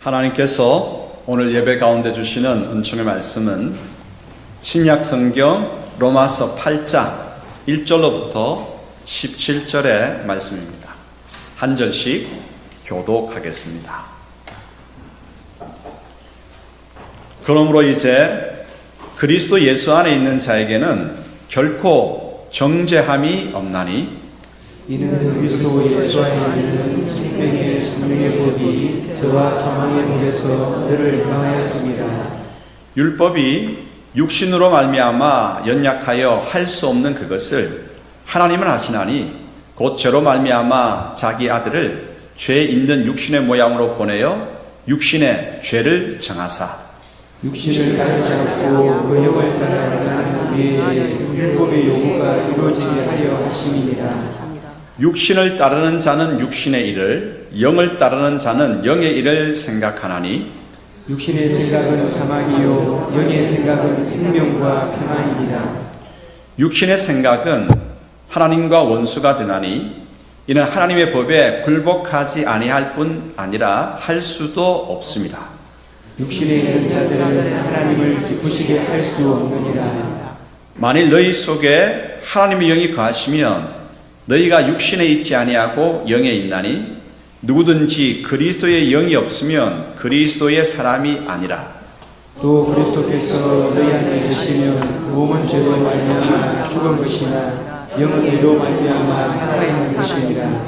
하나님께서 오늘 예배 가운데 주시는 은총의 말씀은 신약 성경 로마서 8장 1절로부터 17절의 말씀입니다. 한 절씩 교독하겠습니다. 그러므로 이제 그리스도 예수 안에 있는 자에게는 결코 정죄함이 없나니 이는 그리스도 예수 안에 있는 생명의 성령의 법이 저와 사망의 법에서 너를 망하였습니다. 율법이 육신으로 말미암아 연약하여 할 수 없는 그것을 하나님은 하시나니 곧 저로 말미암아 자기 아들을 죄 있는 육신의 모양으로 보내어 육신의 죄를 정하사 육신을 따르지 않고 그 영을 따라가는 우리에게 율법의 요구가 이루어지게 하려 하심이니라. 육신을 따르는 자는 육신의 일을, 영을 따르는 자는 영의 일을 생각하나니 육신의 생각은 사망이요 영의 생각은 생명과 평안이니라. 육신의 생각은 하나님과 원수가 되나니 이는 하나님의 법에 굴복하지 아니할 뿐 아니라 할 수도 없습니다. 육신에 있는 자들은 하나님을 기쁘시게 할 수 없느니라. 만일 너희 속에 하나님의 영이 거하시면 너희가 육신에 있지 아니하고 영에 있나니 누구든지 그리스도의 영이 없으면 그리스도의 사람이 아니라. 또 그리스도께서 너희 안에 계시면 그 몸은 죄로 말미암아 죽은 것이나 영은 의로 말미암아 살아있는 것이니라.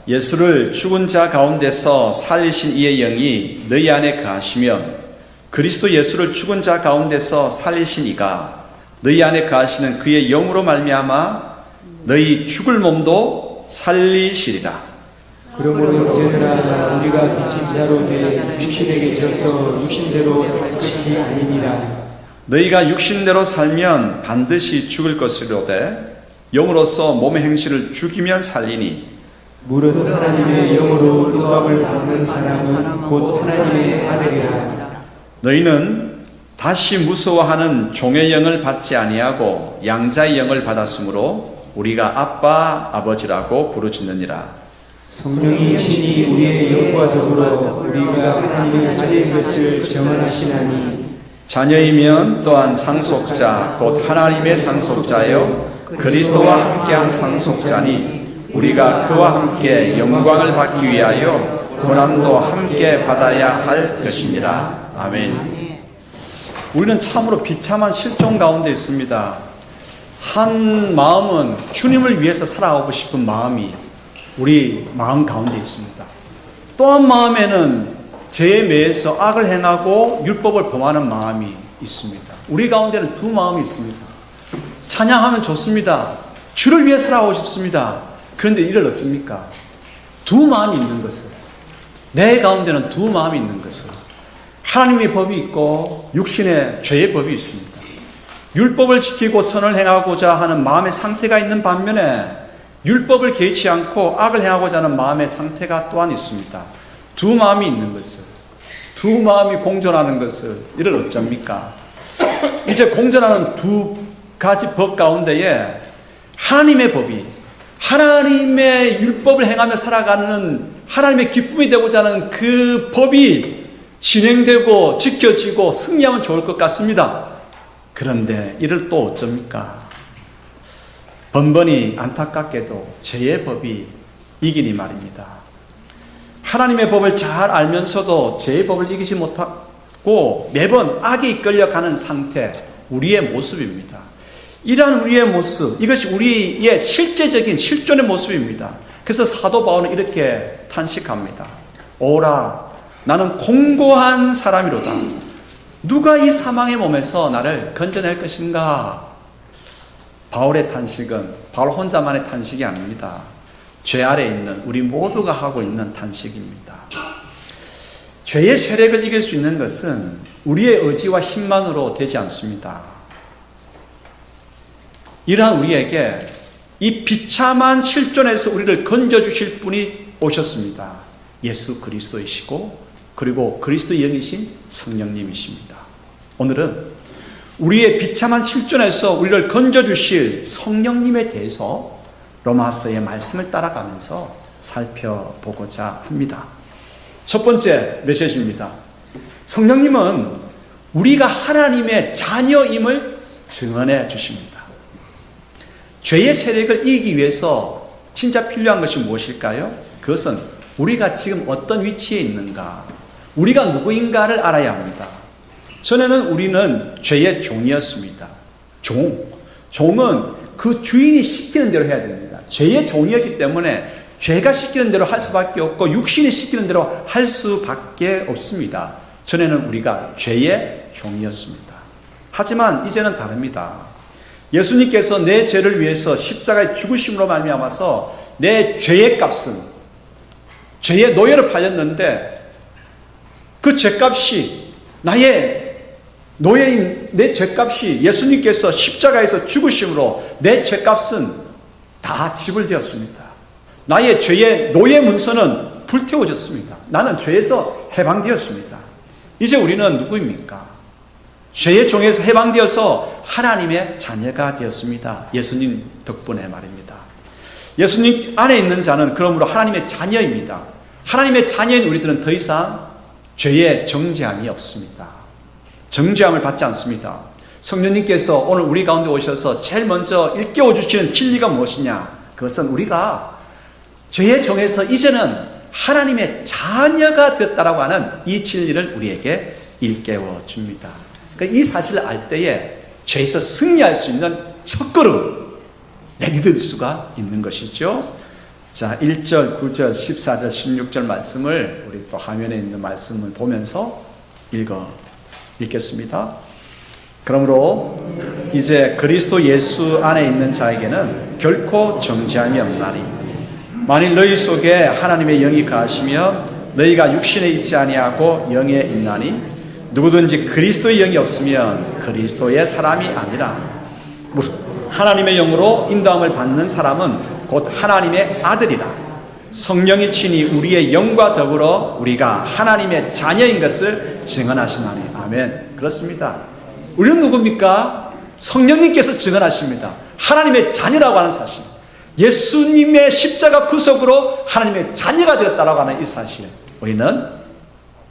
예수를 죽은 자 가운데서 살리신 이의 영이 너희 안에 거하시면 그리스도 예수를 죽은 자 가운데서 살리신 이가 너희 안에 거하시는 그의 영으로 말미암아 너희 죽을 몸도 살리시리라. 그러므로 형제들아 우리가 빚진 자로 내 육신에게 져서 육신대로 살 것이 아니니라. 너희가 육신대로 살면 반드시 죽을 것이로되 영으로서 몸의 행실을 죽이면 살리니 무릇 하나님의 영으로 율법을 받는 사람은 곧 하나님의 아들이라. 너희는 다시 무서워하는 종의 영을 받지 아니하고 양자의 영을 받았으므로 우리가 아빠 아버지라고 부르짖느니라. 성령이 친히 우리의 영과 더불어 우리가 하나님의 자녀인 것을 증언하시나니 자녀이면 또한 상속자 곧 하나님의 상속자요 그리스도와 함께한 상속자니 우리가 그와 함께 영광을 받기 위하여 고난도 함께 받아야 할 것이니라. 아멘. 우리는 참으로 비참한 실종 가운데 있습니다. 한 마음은 주님을 위해서 살아가고 싶은 마음이 우리 마음 가운데 있습니다. 또 한 마음에는 죄에 매여서 악을 행하고 율법을 범하는 마음이 있습니다. 우리 가운데는 두 마음이 있습니다. 찬양하면 좋습니다. 주를 위해 살아가고 싶습니다. 그런데 이를 어쩝니까? 두 마음이 있는 것을, 내 가운데는 두 마음이 있는 것을, 하나님의 법이 있고 육신의 죄의 법이 있습니다. 율법을 지키고 선을 행하고자 하는 마음의 상태가 있는 반면에 율법을 개의치 않고 악을 행하고자 하는 마음의 상태가 또한 있습니다. 두 마음이 있는 것을, 두 마음이 공존하는 것을 이를 어쩝니까? 이제 공존하는 두 가지 법 가운데에 하나님의 법이, 하나님의 율법을 행하며 살아가는 하나님의 기쁨이 되고자 하는 그 법이 진행되고 지켜지고 승리하면 좋을 것 같습니다. 그런데 이를 또 어쩝니까? 번번이 안타깝게도 죄의 법이 이기니 말입니다. 하나님의 법을 잘 알면서도 죄의 법을 이기지 못하고 매번 악에 이끌려가는 상태, 우리의 모습입니다. 이러한 우리의 모습, 이것이 우리의 실제적인 실존의 모습입니다. 그래서 사도 바울은 이렇게 탄식합니다. 오라, 나는 공고한 사람이로다. 누가 이 사망의 몸에서 나를 건져낼 것인가? 바울의 탄식은 바울 혼자만의 탄식이 아닙니다. 죄 아래에 있는 우리 모두가 하고 있는 탄식입니다. 죄의 세력을 이길 수 있는 것은 우리의 의지와 힘만으로 되지 않습니다. 이러한 우리에게 이 비참한 실존에서 우리를 건져주실 분이 오셨습니다. 예수 그리스도이시고 그리고 그리스도의 영이신 성령님이십니다. 오늘은 우리의 비참한 실존에서 우리를 건져주실 성령님에 대해서 로마서의 말씀을 따라가면서 살펴보고자 합니다. 첫 번째 메시지입니다. 성령님은 우리가 하나님의 자녀임을 증언해 주십니다. 죄의 세력을 이기기 위해서 진짜 필요한 것이 무엇일까요? 그것은 우리가 지금 어떤 위치에 있는가, 우리가 누구인가를 알아야 합니다. 전에는 우리는 죄의 종이었습니다. 종은 그 주인이 시키는 대로 해야 됩니다. 죄의 종이었기 때문에 죄가 시키는 대로 할 수밖에 없고 육신이 시키는 대로 할 수밖에 없습니다. 전에는 우리가 죄의 종이었습니다. 하지만 이제는 다릅니다. 예수님께서 내 죄를 위해서 십자가에 죽으심으로 말미암아서 내 죄의 값은, 죄의 노예로 팔렸는데 그 죄값이, 나의 노예인 내 죄값이 예수님께서 십자가에서 죽으심으로 내 죄값은 다 지불되었습니다. 나의 죄의 노예 문서는 불태워졌습니다. 나는 죄에서 해방되었습니다. 이제 우리는 누구입니까? 죄의 종에서 해방되어서 하나님의 자녀가 되었습니다. 예수님 덕분에 말입니다. 예수님 안에 있는 자는 그러므로 하나님의 자녀입니다. 하나님의 자녀인 우리들은 더 이상 죄의 정죄함이 없습니다. 정죄함을 받지 않습니다. 성령님께서 오늘 우리 가운데 오셔서 제일 먼저 일깨워 주시는 진리가 무엇이냐? 그것은 우리가 죄의 종에서 이제는 하나님의 자녀가 되었다라고 하는 이 진리를 우리에게 일깨워 줍니다. 이 사실을 알 때에 죄에서 승리할 수 있는 첫걸음 내딛을 수가 있는 것이죠. 자, 1절, 9절, 14절, 16절 말씀을 우리 또 화면에 있는 말씀을 보면서 읽겠습니다. 그러므로 이제 그리스도 예수 안에 있는 자에게는 결코 정죄함이 없나니 만일 너희 속에 하나님의 영이 거하시면 너희가 육신에 있지 아니하고 영에 있나니 누구든지 그리스도의 영이 없으면 그리스도의 사람이 아니라 하나님의 영으로 인도함을 받는 사람은 곧 하나님의 아들이라. 성령이 친히 우리의 영과 더불어 우리가 하나님의 자녀인 것을 증언하시나니. 아멘. 그렇습니다. 우리는 누굽니까? 성령님께서 증언하십니다. 하나님의 자녀라고 하는 사실, 예수님의 십자가 구속으로 하나님의 자녀가 되었다라고 하는 이 사실, 우리는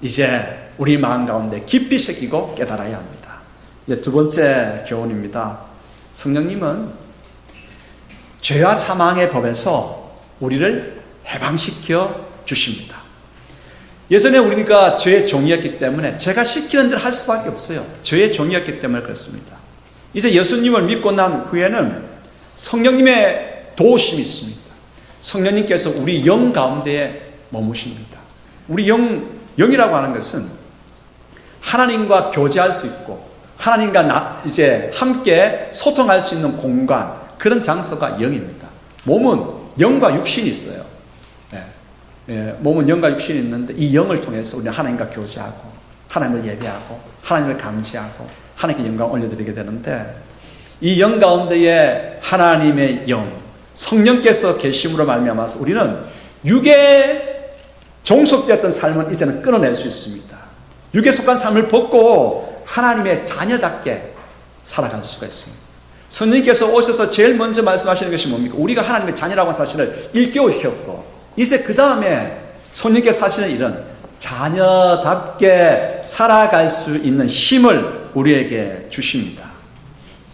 이제 우리 마음 가운데 깊이 새기고 깨달아야 합니다. 이제 두 번째 교훈입니다. 성령님은 죄와 사망의 법에서 우리를 해방시켜 주십니다. 예전에 우리가 죄의 종이었기 때문에 제가 시키는 대로 할 수밖에 없어요. 죄의 종이었기 때문에 그렇습니다. 이제 예수님을 믿고 난 후에는 성령님의 도우심이 있습니다. 성령님께서 우리 영 가운데에 머무십니다. 우리 영이라고 하는 것은 하나님과 교제할 수 있고 하나님과 이제 함께 소통할 수 있는 공간, 그런 장소가 영입니다. 몸은 영과 육신이 있어요. 몸은 영과 육신이 있는데 이 영을 통해서 우리는 하나님과 교제하고 하나님을 예배하고 하나님을 감시하고 하나님께 영광 올려드리게 되는데, 이 영 가운데에 하나님의 영, 성령께서 계심으로 말미암아서 우리는 육에 종속되었던 삶을 이제는 끊어낼 수 있습니다. 육에 속한 삶을 벗고 하나님의 자녀답게 살아갈 수가 있습니다. 성령님께서 오셔서 제일 먼저 말씀하시는 것이 뭡니까? 우리가 하나님의 자녀라고 하는 사실을 일깨워 주셨고, 이제 그 다음에 성령님께서 하시는 일은 자녀답게 살아갈 수 있는 힘을 우리에게 주십니다.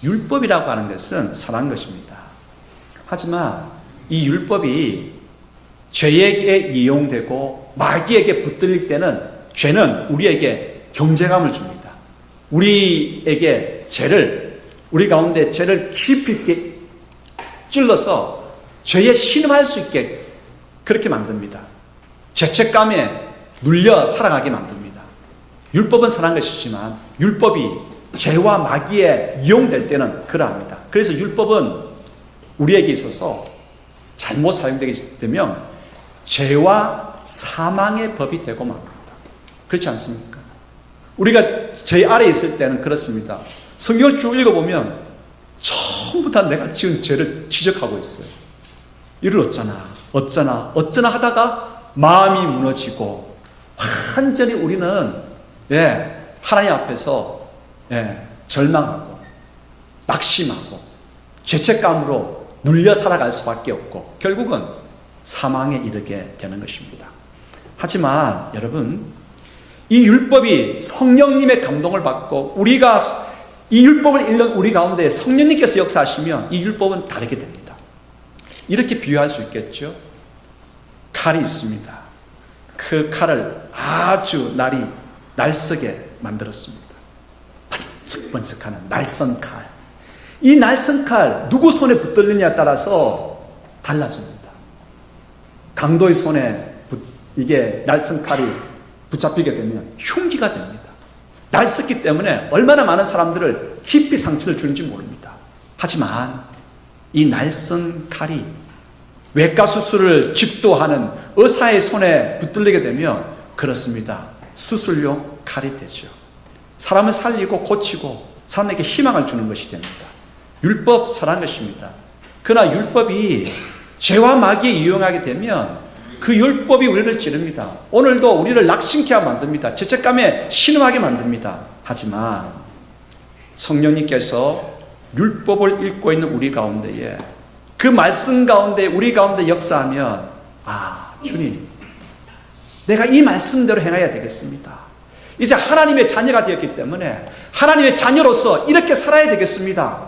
율법이라고 하는 것은 선한 것입니다. 하지만 이 율법이 죄에게 이용되고 마귀에게 붙들릴 때는 죄는 우리에게 정죄감을 줍니다. 우리에게 우리 가운데 죄를 깊이 있게 찔러서 죄에 신음할 수 있게 그렇게 만듭니다. 죄책감에 눌려 살아가게 만듭니다. 율법은 선한 것이지만 율법이 죄와 마귀에 이용될 때는 그러합니다. 그래서 율법은 우리에게 있어서 잘못 사용되게 되면 죄와 사망의 법이 되고 맙니다. 그렇지 않습니까? 우리가 죄 아래에 있을 때는 그렇습니다. 성경을 쭉 읽어보면 전부 다 내가 지은 죄를 지적하고 있어요. 이를 어쩌나 하다가 마음이 무너지고 완전히 우리는 하나님 앞에서 절망하고 낙심하고 죄책감으로 눌려 살아갈 수밖에 없고 결국은 사망에 이르게 되는 것입니다. 하지만 여러분, 이 율법이 성령님의 감동을 받고 우리가 이 율법을 읽는 우리 가운데 성령님께서 역사하시면 이 율법은 다르게 됩니다. 이렇게 비유할 수 있겠죠. 칼이 있습니다. 그 칼을 아주 날썩게 만들었습니다. 번쩍번쩍하는 날선 칼. 이 날선 칼 누구 손에 붙들느냐에 따라서 달라집니다. 강도의 손에 이게 날선 칼이 붙잡히게 되면 흉기가 됩니다. 날쌔기 때문에 얼마나 많은 사람들을 깊이 상처를 주는지 모릅니다. 하지만 이 날선 칼이 외과 수술을 집도하는 의사의 손에 붙들리게 되면 그렇습니다. 수술용 칼이 되죠. 사람을 살리고 고치고 사람에게 희망을 주는 것이 됩니다. 율법 선한 것입니다. 그러나 율법이 죄와 마귀에 이용하게 되면 그 율법이 우리를 찌릅니다. 오늘도 우리를 낙심케 만듭니다. 죄책감에 신음하게 만듭니다. 하지만 성령님께서 율법을 읽고 있는 우리 가운데에 그 말씀 가운데 우리 가운데 역사하면 주님, 내가 이 말씀대로 행해야 되겠습니다. 이제 하나님의 자녀가 되었기 때문에 하나님의 자녀로서 이렇게 살아야 되겠습니다.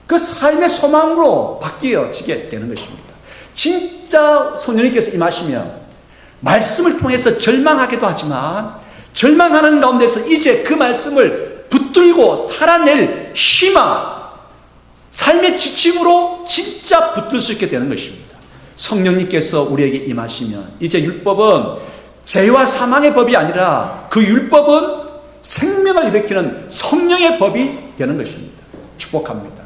그 삶의 소망으로 바뀌어지게 되는 것입니다. 진짜 성령님께서 임하시면 말씀을 통해서 절망하기도 하지만 절망하는 가운데서 이제 그 말씀을 붙들고 살아낼 희망, 삶의 지침으로 진짜 붙들 수 있게 되는 것입니다. 성령님께서 우리에게 임하시면 이제 율법은 죄와 사망의 법이 아니라 그 율법은 생명을 일으키는 성령의 법이 되는 것입니다. 축복합니다.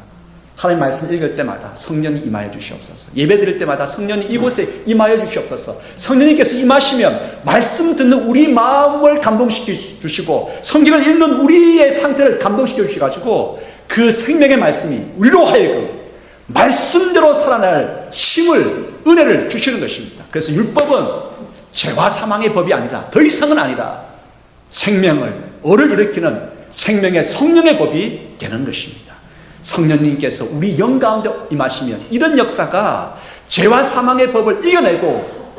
하나님 말씀 읽을 때마다 성령이 임하여 주시옵소서. 예배 드릴 때마다 성령이 이곳에 임하여 주시옵소서. 성령님께서 임하시면 말씀 듣는 우리 마음을 감동시켜 주시고 성경을 읽는 우리의 상태를 감동시켜 주셔가지고 그 생명의 말씀이 우리로 하여금 말씀대로 살아날 힘을, 은혜를 주시는 것입니다. 그래서 율법은 죄와 사망의 법이 아니라, 더 이상은 아니라 생명을, 을을 일으키는 생명의 성령의 법이 되는 것입니다. 성령님께서 우리 영 가운데 임하시면 이런 역사가 죄와 사망의 법을 이겨내고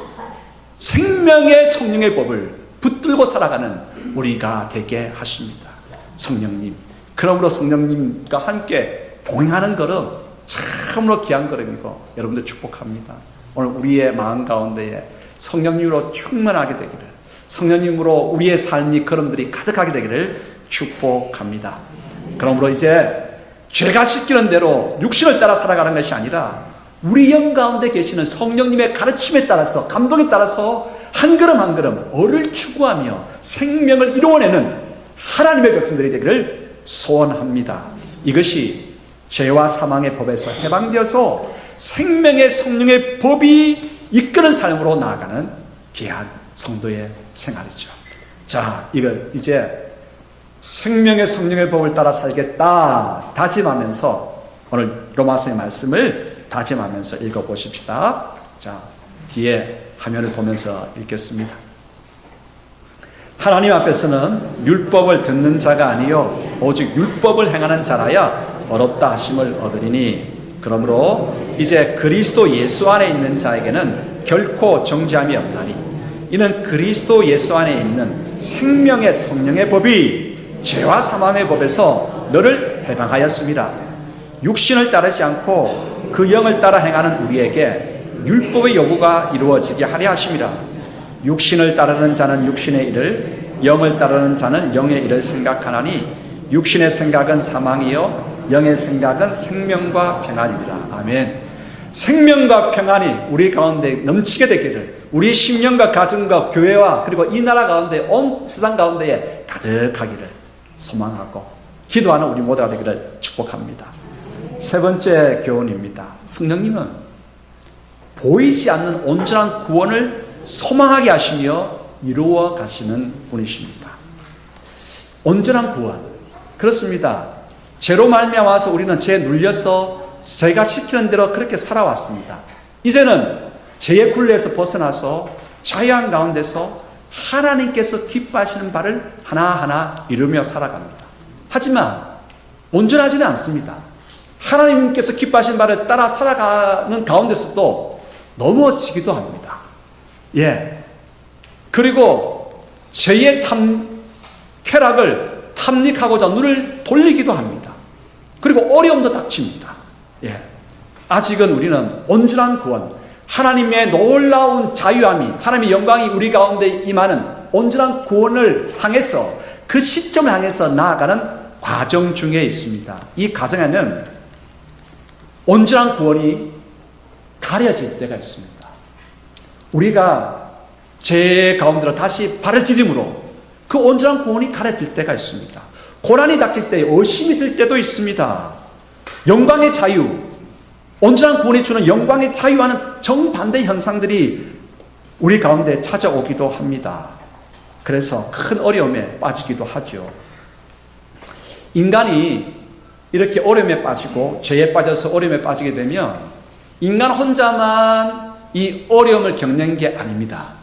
생명의 성령의 법을 붙들고 살아가는 우리가 되게 하십니다. 성령님, 그러므로 성령님과 함께 동행하는 걸음 참으로 귀한 걸음이고 여러분들 축복합니다. 오늘 우리의 마음 가운데에 성령님으로 충만하게 되기를, 성령님으로 우리의 삶이 걸음들이 가득하게 되기를 축복합니다. 그러므로 이제 죄가 시키는 대로 육신을 따라 살아가는 것이 아니라 우리 영 가운데 계시는 성령님의 가르침에 따라서, 감동에 따라서 한 걸음 한 걸음 을을 추구하며 생명을 이루어내는 하나님의 백성들이 되기를 소원합니다. 이것이 죄와 사망의 법에서 해방되어서 생명의 성령의 법이 이끄는 삶으로 나아가는 귀한 성도의 생활이죠. 자, 이걸 이제 생명의 성령의 법을 따라 살겠다 다짐하면서 오늘 로마서의 말씀을 다짐하면서 읽어보십시다. 자, 뒤에 화면을 보면서 읽겠습니다. 하나님 앞에서는 율법을 듣는 자가 아니요 오직 율법을 행하는 자라야 어렵다 하심을 얻으리니, 그러므로 이제 그리스도 예수 안에 있는 자에게는 결코 정죄함이 없나니 이는 그리스도 예수 안에 있는 생명의 성령의 법이 죄와 사망의 법에서 너를 해방하였습니다. 육신을 따르지 않고 그 영을 따라 행하는 우리에게 율법의 요구가 이루어지게 하려 하심이라. 육신을 따르는 자는 육신의 일을, 영을 따르는 자는 영의 일을 생각하나니 육신의 생각은 사망이요 영의 생각은 생명과 평안이니라. 아멘. 생명과 평안이 우리 가운데 넘치게 되기를, 우리 심령과 가정과 교회와 그리고 이 나라 가운데 온 세상 가운데에 가득하기를 소망하고 기도하는 우리 모두가 되기를 축복합니다. 세 번째 교훈입니다. 성령님은 보이지 않는 온전한 구원을 소망하게 하시며 이루어 가시는 분이십니다. 온전한 구원, 그렇습니다. 죄로 말미암아서 우리는 죄에 눌려서 죄가 시키는 대로 그렇게 살아왔습니다. 이제는 죄의 굴레에서 벗어나서 자유한 가운데서 하나님께서 기뻐하시는 바를 하나하나 이루며 살아갑니다. 하지만 온전하지는 않습니다. 하나님께서 기뻐하시는 바를 따라 살아가는 가운데서도 넘어지기도 합니다. 그리고 죄의 쾌락을 탐닉하고자 눈을 돌리기도 합니다. 그리고 어려움도 닥칩니다. 예. 아직은 우리는 온전한 구원, 하나님의 놀라운 자유함이, 하나님의 영광이 우리 가운데 임하는 온전한 구원을 향해서, 그 시점을 향해서 나아가는 과정 중에 있습니다. 이 과정에는 온전한 구원이 가려질 때가 있습니다. 우리가 죄 가운데로 다시 발을 디딤으로 그 온전한 구원이 가려질 때가 있습니다. 고난이 닥칠 때, 의심이 들 때도 있습니다. 영광의 자유, 온전한 구원이 주는 영광의 자유와는 정반대 현상들이 우리 가운데 찾아오기도 합니다. 그래서 큰 어려움에 빠지기도 하죠. 인간이 이렇게 어려움에 빠지고 죄에 빠져서 어려움에 빠지게 되면 인간 혼자만 이 어려움을 겪는 게 아닙니다.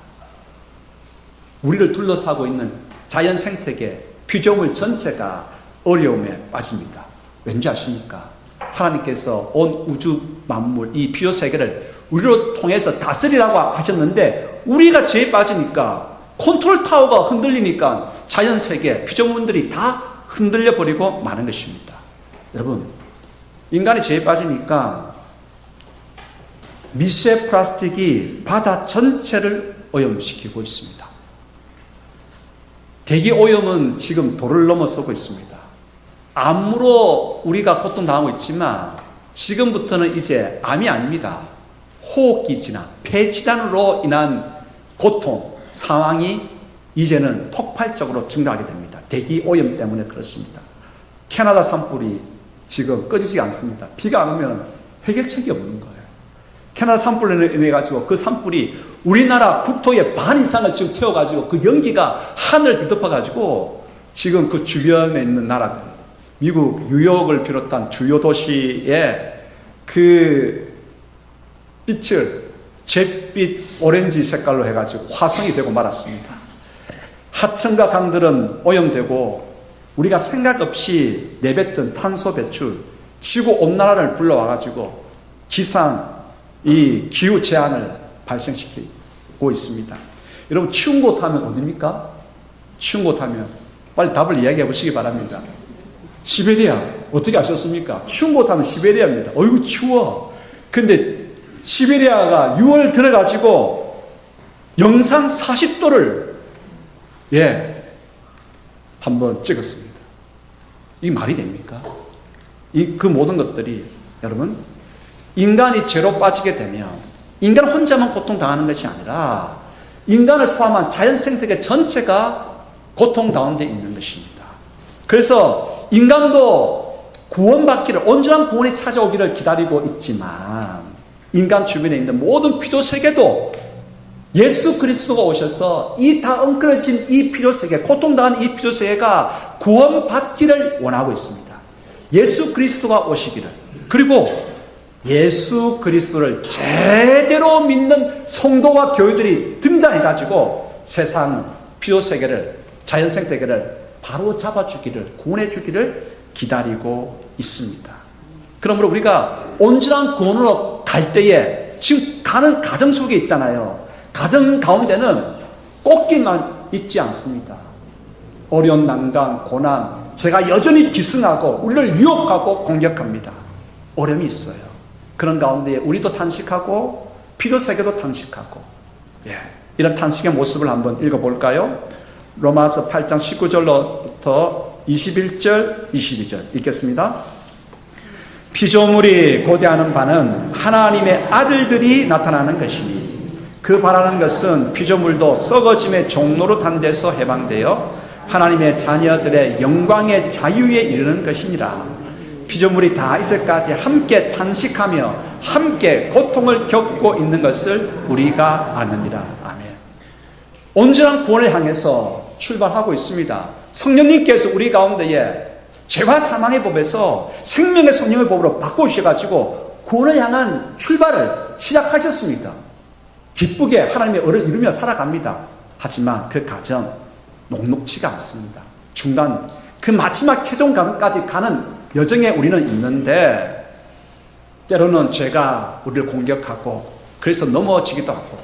우리를 둘러싸고 있는 자연 생태계, 피조물 전체가 어려움에 빠집니다. 왠지 아십니까? 하나님께서 온 우주 만물, 이 피조 세계를 우리로 통해서 다스리라고 하셨는데, 우리가 죄에 빠지니까, 컨트롤 타워가 흔들리니까 자연 세계, 피조물들이 다 흔들려 버리고 마는 것입니다. 여러분, 인간이 죄에 빠지니까 미세 플라스틱이 바다 전체를 오염시키고 있습니다. 대기 오염은 지금 도를 넘어서고 있습니다. 암으로 우리가 고통당하고 있지만 지금부터는 이제 암이 아닙니다. 호흡기 질환, 폐질환으로 인한 고통, 상황이 이제는 폭발적으로 증가하게 됩니다. 대기 오염 때문에 그렇습니다. 캐나다 산불이 지금 꺼지지 않습니다. 비가 안 오면 해결책이 없는 거예요. 캐나다 산불로 인해 가지고 그 산불이 우리나라 국토의 반 이상을 지금 태워가지고 그 연기가 하늘을 뒤덮어가지고 지금 그 주변에 있는 나라들, 미국 뉴욕을 비롯한 주요 도시에 그 빛을 잿빛 오렌지 색깔로 해가지고 화성이 되고 말았습니다. 하천과 강들은 오염되고 우리가 생각 없이 내뱉은 탄소 배출, 지구 온난화를 불러와가지고 이 기후 제한을 발생시키고 있습니다. 여러분, 추운 곳 하면 어디입니까? 추운 곳 하면 빨리 답을 이야기해 보시기 바랍니다. 시베리아. 어떻게 아셨습니까? 추운 곳 하면 시베리아입니다. 어이구 추워. 근데 시베리아가 6월 들어가지고 영상 40도를 한번 찍었습니다. 이게 말이 됩니까? 그 모든 것들이, 여러분, 인간이 죄로 빠지게 되면 인간 혼자만 고통당하는 것이 아니라 인간을 포함한 자연 생태계 전체가 고통 가운데 있는 것입니다. 그래서 인간도 구원받기를, 온전한 구원이 찾아오기를 기다리고 있지만 인간 주변에 있는 모든 피조 세계도 예수 그리스도가 오셔서 이 다 엉클어진 이 피조 세계, 고통당하는 이 피조 세계가 구원받기를 원하고 있습니다. 예수 그리스도가 오시기를, 그리고 예수 그리스도를 제대로 믿는 성도와 교회들이 등장해가지고 세상 피조 세계를, 자연 생태계를 바로 잡아주기를, 구원해주기를 기다리고 있습니다. 그러므로 우리가 온전한 구원으로 갈 때에 지금 가는 가정 속에 있잖아요. 가정 가운데는 꽃길만 있지 않습니다. 어려운 난관, 고난, 제가 여전히 기승하고 우리를 유혹하고 공격합니다. 어려움이 있어요. 그런 가운데 우리도 탄식하고 피조 세계도 탄식하고, 이런 탄식의 모습을 한번 읽어볼까요? 로마서 8장 19절부터 21절, 22절 읽겠습니다. 피조물이 고대하는 바는 하나님의 아들들이 나타나는 것이니 그 바라는 것은 피조물도 썩어짐의 종로로 단 데서 해방되어 하나님의 자녀들의 영광의 자유에 이르는 것이니라. 피조물이 다 이제까지 함께 탄식하며 함께 고통을 겪고 있는 것을 우리가 아느니라. 아멘. 온전한 구원을 향해서 출발하고 있습니다. 성령님께서 우리 가운데에 죄와 사망의 법에서 생명의 성령의 법으로 바꾸셔가지고 구원을 향한 출발을 시작하셨습니다. 기쁘게 하나님의 의를 이루며 살아갑니다. 하지만 그 과정 녹록치가 않습니다. 중간 그 마지막 최종 과정까지 가는 여정에 우리는 있는데, 때로는 죄가 우리를 공격하고 그래서 넘어지기도 하고,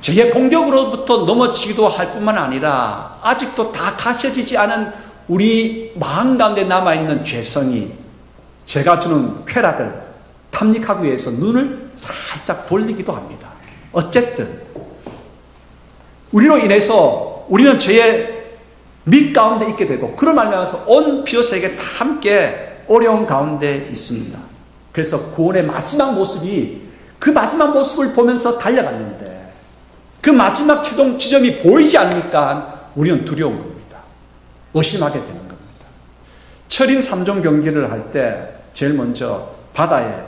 죄의 공격으로부터 넘어지기도 할 뿐만 아니라 아직도 다 가셔지지 않은 우리 마음 가운데 남아있는 죄성이 죄가 주는 쾌락을 탐닉하기 위해서 눈을 살짝 돌리기도 합니다. 어쨌든 우리로 인해서 우리는 죄의 밑 가운데 있게 되고 그로 말미암아서 온 피오세계 다 함께 어려운 가운데 있습니다. 그래서 구원의 마지막 모습이 그 마지막 모습을 보면서 달려갔는데 그 마지막 최종 지점이 보이지 않으니까 우리는 두려운 겁니다. 의심하게 되는 겁니다. 철인 3종 경기를 할 때 제일 먼저 바다를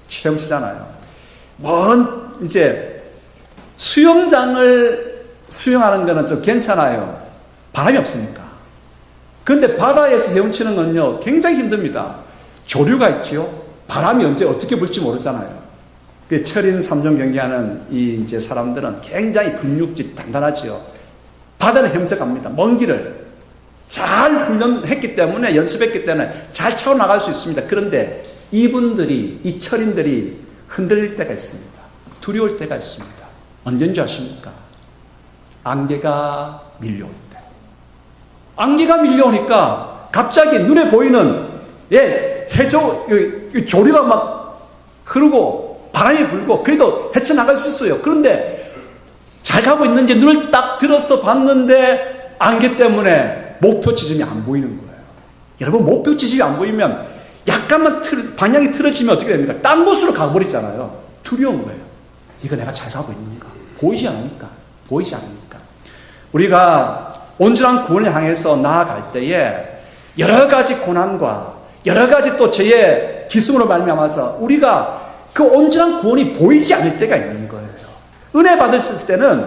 체험시잖아요. 먼 이제 수영장을 수영하는 거는 좀 괜찮아요. 바람이 없으니까. 그런데 바다에서 헤엄치는 건요 굉장히 힘듭니다. 조류가 있지요. 바람이 언제 어떻게 불지 모르잖아요. 그 철인 3종 경기하는 이 이제 사람들은 굉장히 근육질이 단단하지요. 바다를 헤엄쳐갑니다. 먼 길을 잘 훈련했기 때문에 연습했기 때문에 잘 차고 나갈 수 있습니다. 그런데 이분들이 이 철인들이 흔들릴 때가 있습니다. 두려울 때가 있습니다. 언제인지 아십니까? 안개가 밀려올 때. 안개가 밀려오니까 갑자기 눈에 보이는 조류가 막 흐르고 바람이 불고 그래도 헤쳐나갈 수 있어요. 그런데 잘 가고 있는지 눈을 딱 들어서 봤는데 안개 때문에 목표 지점이 안 보이는 거예요. 여러분 목표 지점이 안 보이면 약간만 방향이 틀어지면 어떻게 됩니까? 딴 곳으로 가버리잖아요. 두려운 거예요. 이거 내가 잘 가고 있는가? 보이지 않으니까. 우리가 온전한 구원을 향해서 나아갈 때에 여러 가지 고난과 여러 가지 또 죄의 기승으로 말미암아서 우리가 그 온전한 구원이 보이지 않을 때가 있는 거예요. 은혜 받으실 때는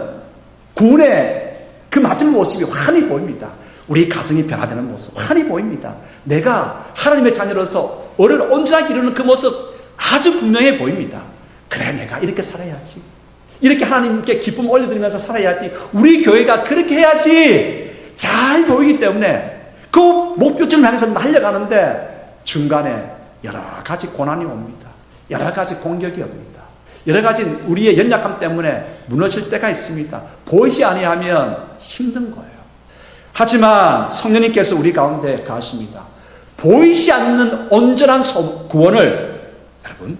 구원의 그 마지막 모습이 환히 보입니다. 우리 가정이 변화되는 모습 환히 보입니다. 내가 하나님의 자녀로서 을을 온전하게 이루는 그 모습 아주 분명해 보입니다. 그래 내가 이렇게 살아야지. 이렇게 하나님께 기쁨 올려드리면서 살아야지. 우리 교회가 그렇게 해야지. 잘 보이기 때문에 그 목표점을 향해서 날려가는데 중간에 여러 가지 고난이 옵니다. 여러 가지 공격이 옵니다. 여러 가지 우리의 연약함 때문에 무너질 때가 있습니다. 보이지 아니하면 힘든 거예요. 하지만 성령님께서 우리 가운데 가십니다. 보이지 않는 온전한 구원을 여러분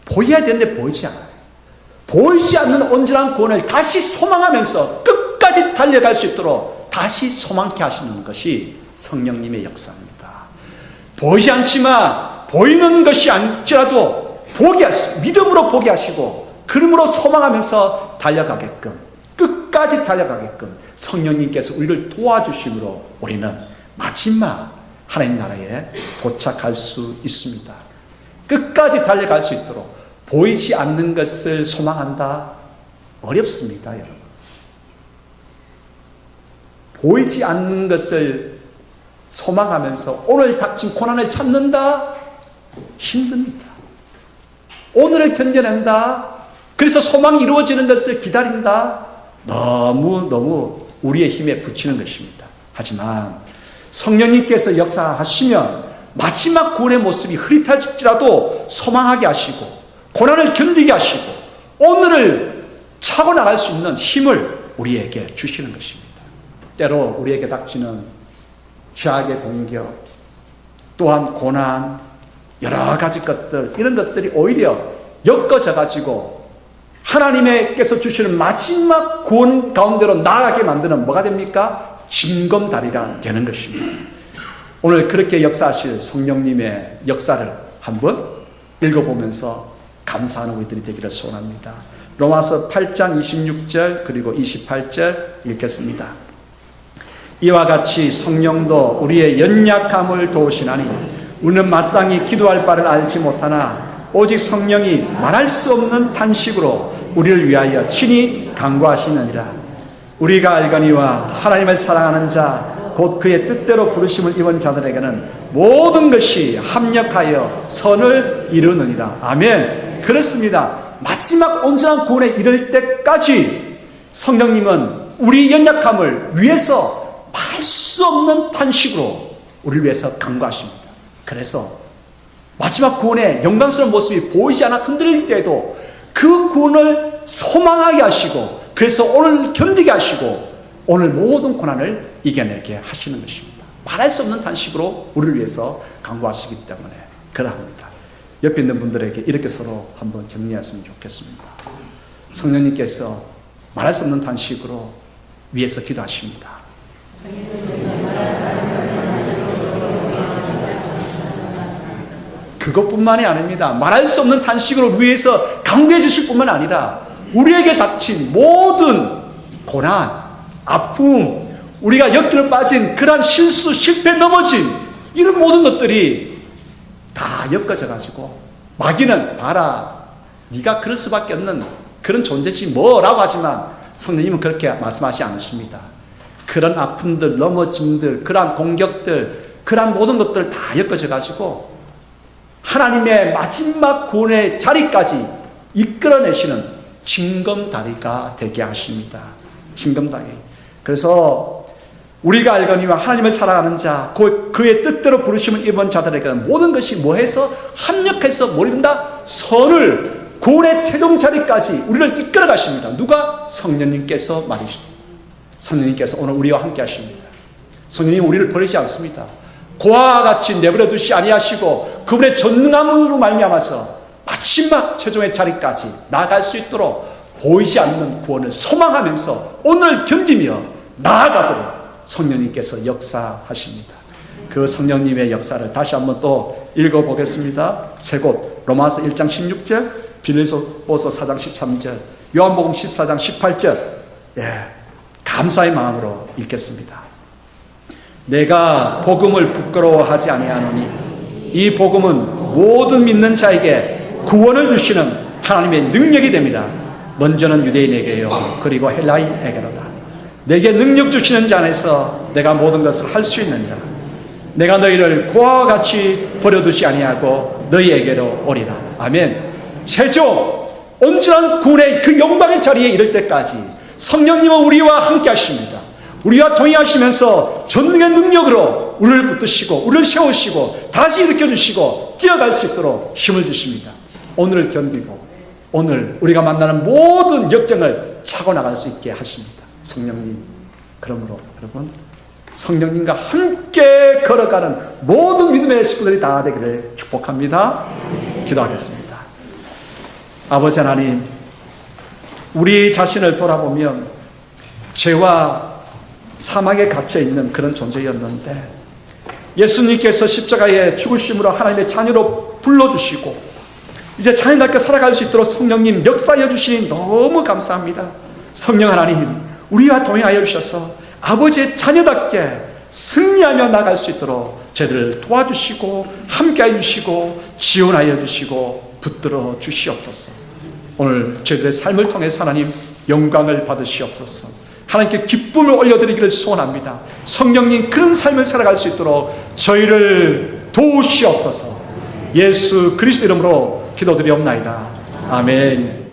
보여야 되는데 보이지 않아요. 보이지 않는 온전한 구원을 다시 소망하면서 끝까지 달려갈 수 있도록 다시 소망케 하시는 것이 성령님의 역사입니다. 보이지 않지만 보이는 것이 아니라도 믿음으로 보게 하시고 그러므로 소망하면서 달려가게끔 끝까지 달려가게끔 성령님께서 우리를 도와주심으로 우리는 마지막 하나님 나라에 도착할 수 있습니다. 끝까지 달려갈 수 있도록 보이지 않는 것을 소망한다? 어렵습니다, 여러분. 보이지 않는 것을 소망하면서 오늘 닥친 고난을 참는다? 힘듭니다. 오늘을 견뎌낸다? 그래서 소망이 이루어지는 것을 기다린다? 너무 우리의 힘에 부치는 것입니다. 하지만 성령님께서 역사하시면 마지막 구원의 모습이 흐릿할지라도 소망하게 하시고 고난을 견디게 하시고 오늘을 차고 나갈 수 있는 힘을 우리에게 주시는 것입니다. 때로 우리에게 닥치는 죄악의 공격, 또한 고난, 여러 가지 것들, 이런 것들이 오히려 엮어져 가지고 하나님께서 주시는 마지막 구원 가운데로 나아가게 만드는 뭐가 됩니까? 징검다리가 되는 것입니다. 오늘 그렇게 역사하실 성령님의 역사를 한번 읽어보면서 감사하는 우리들이 되기를 소원합니다. 로마서 8장 26절 그리고 28절 읽겠습니다. 이와 같이 성령도 우리의 연약함을 도우시나니 우리는 마땅히 기도할 바를 알지 못하나 오직 성령이 말할 수 없는 탄식으로 우리를 위하여 친히 간구하시느니라. 우리가 알거니와 하나님을 사랑하는 자 곧 그의 뜻대로 부르심을 입은 자들에게는 모든 것이 합력하여 선을 이루느니라. 아멘. 그렇습니다. 마지막 온전한 구원에 이를 때까지 성령님은 우리 연약함을 위해서 말 수 없는 탄식으로 우리를 위해서 간구하십니다. 그래서 마지막 구원의 영광스러운 모습이 보이지 않아 흔들릴 때에도 그 구원을 소망하게 하시고, 그래서 오늘 견디게 하시고, 오늘 모든 고난을 이겨내게 하시는 것입니다. 말할 수 없는 단식으로 우리를 위해서 강구하시기 때문에 그러합니다. 옆에 있는 분들에게 이렇게 서로 한번 격려했으면 좋겠습니다. 성령님께서 말할 수 없는 단식으로 위해서 기도하십니다. 그것뿐만이 아닙니다. 말할 수 없는 단식으로 위해서 강구해 주실 뿐만 아니라 우리에게 닥친 모든 고난, 아픔, 우리가 역기로 빠진 그러한 실수, 실패, 넘어진 이런 모든 것들이 다 엮어져 가지고 마귀는 봐라, 네가 그럴 수밖에 없는 그런 존재지 뭐라고 하지만 성령님은 그렇게 말씀하시지 않으십니다. 그런 아픔들, 넘어짐들, 그러한 공격들, 그러한 모든 것들 다 엮어져 가지고 하나님의 마지막 구원의 자리까지 이끌어내시는 징검다리가 되게 하십니다. 징검다리. 그래서 우리가 알거니와 하나님을 사랑하는 자, 그의 뜻대로 부르심을 입은 자들에게는 모든 것이 뭐해서 합력해서 모른다? 선을, 구원의 최종 자리까지 우리를 이끌어 가십니다. 누가? 성령님께서 말이십니다. 성령님께서 오늘 우리와 함께 하십니다. 성령님 우리를 버리지 않습니다. 고아와 같이 내버려 두시 아니하시고 그분의 전능함으로 말미암아서 마지막 최종의 자리까지 나아갈 수 있도록 보이지 않는 구원을 소망하면서 오늘 견디며 나아가도록 성령님께서 역사하십니다. 그 성령님의 역사를 다시 한번 또 읽어보겠습니다. 세 곳, 로마서 1장 16절, 빌립보서 4장 13절, 요한복음 14장 18절. 감사의 마음으로 읽겠습니다. 내가 복음을 부끄러워하지 아니하노니 이 복음은 모든 믿는 자에게 구원을 주시는 하나님의 능력이 됩니다. 먼저는 유대인에게요, 그리고 헬라인에게로다. 내게 능력 주시는 자 안에서 내가 모든 것을 할 수 있느니라. 내가 너희를 고아와 같이 버려두지 아니하고 너희에게로 오리라. 아멘. 최종 온전한 구원의 그 영광의 자리에 이를 때까지 성령님은 우리와 함께 하십니다. 우리와 동행하시면서 전능의 능력으로 우리를 붙드시고 우리를 세우시고 다시 일으켜주시고 뛰어갈 수 있도록 힘을 주십니다. 오늘을 견디고 오늘 우리가 만나는 모든 역경을 차고 나갈 수 있게 하십니다. 성령님, 그러므로 여러분 성령님과 함께 걸어가는 모든 믿음의 식구들이 다 되기를 축복합니다. 기도하겠습니다. 아버지 하나님, 우리 자신을 돌아보면 죄와 사망에 갇혀있는 그런 존재였는데 예수님께서 십자가에 죽으심으로 하나님의 자녀로 불러주시고 이제 자녀답게 살아갈 수 있도록 성령님 역사해 주시니 너무 감사합니다. 성령 하나님, 우리와 동행하여 주셔서 아버지의 자녀답게 승리하며 나갈 수 있도록 저희들을 도와주시고 함께하여 주시고 지원하여 주시고 붙들어 주시옵소서. 오늘 저희들의 삶을 통해서 하나님 영광을 받으시옵소서. 하나님께 기쁨을 올려드리기를 소원합니다. 성령님, 그런 삶을 살아갈 수 있도록 저희를 도우시옵소서. 예수 그리스도 이름으로 기도드리옵나이다. 아멘.